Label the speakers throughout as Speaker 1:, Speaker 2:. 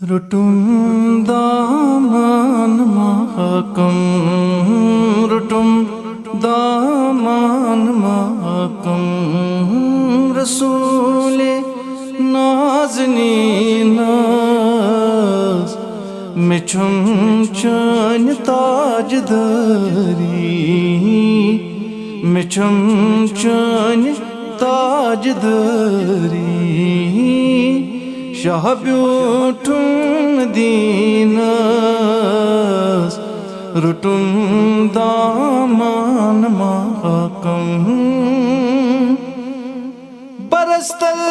Speaker 1: रुटुम दामन महकम रुटुम दामन महकम रसूले नाज़नीन मिछुम चन ताजदारी मिछुम चन ताजदारी शाह ब्यूठुम दीनस रुटुम दामन महकम बरस्तल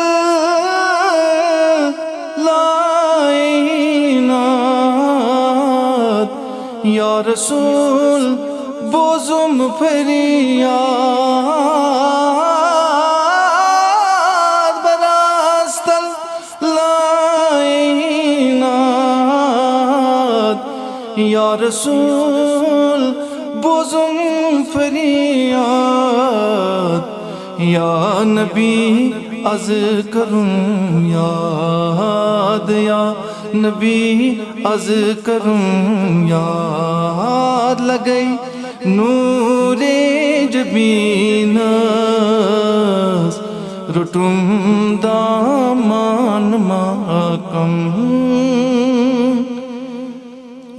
Speaker 1: लाइनात या रसूल बोजुम फरियाद बरस्तल या रसूल बोजुम फरियाद या नबी अज़ करूं याद या नबी अज़ करूं याद लगई नूरे जबीनस रुटुम दामन महकम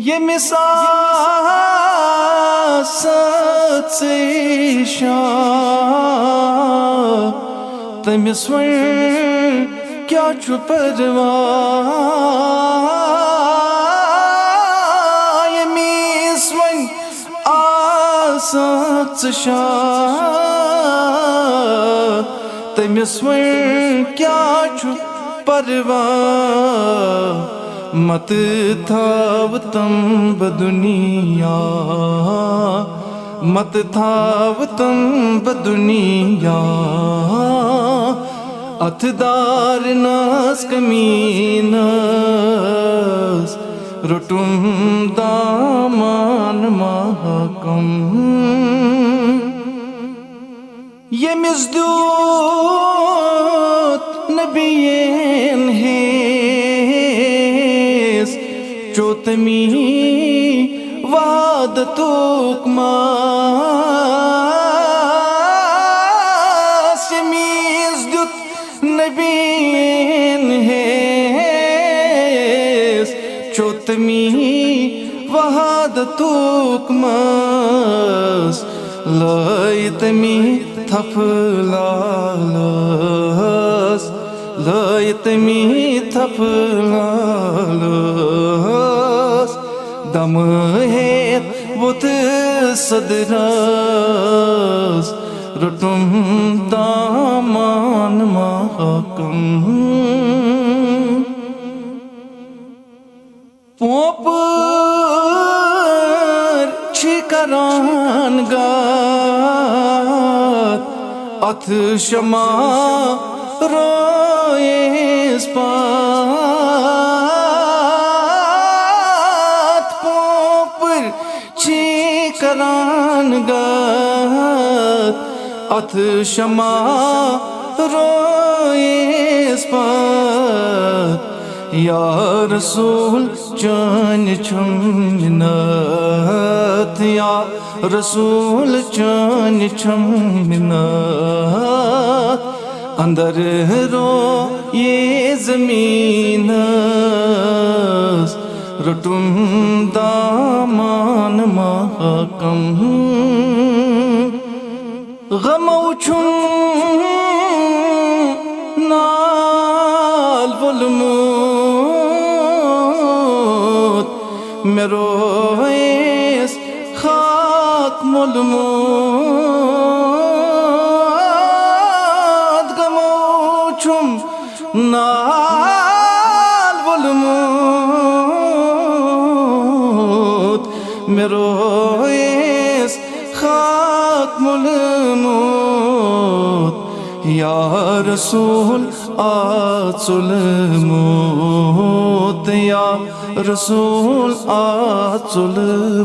Speaker 1: ये मिसासत से तमिस वन क्या परवाह ये मिस वन आसत तमिस वन क्या परवाह मत थाव तम बदुनिया मत थाव तम बदुनिया अथदार नास कमीनस रुटुम दामन महकम ये मिज़दूत नबियन है चोतमी वाद तुकमा समीज़दुत नबीन है चोतमी वाद तुकमास लायतमी थफलालस लायतमी थफलालस दम है वुत सदरस रुटुम दामन महकम पोपर छिकरान गात अथ शमा रोएस पात पोपर छिकरान गात अथ शमा रोएस पात या रसूल चन मिन्नत या रसूल चन मिन्नत अंदर रो ये ज़मीन रुटुम दामन महकम गम उछुम नाल वुलमूत मेरो इस खाक मुलमूत गम उछुम नाल वुलमूत मेरो इस खाक मुलमूत या रसूल आचुल मूत या रसूल आचुल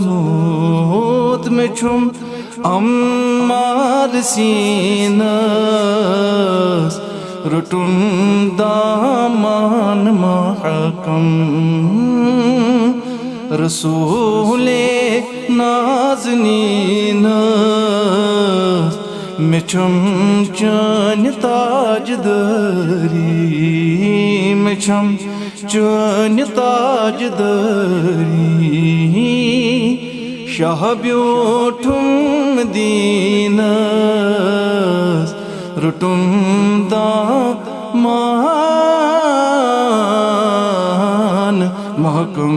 Speaker 1: मूत में छुम अम्मार सीनस रुटुन दामान महकम रसूले नाज़नीन मिछम चन ताजदारी मिछम चन ताजदारी शाह ब्यूठुम दीनस रुटुम दामान महकम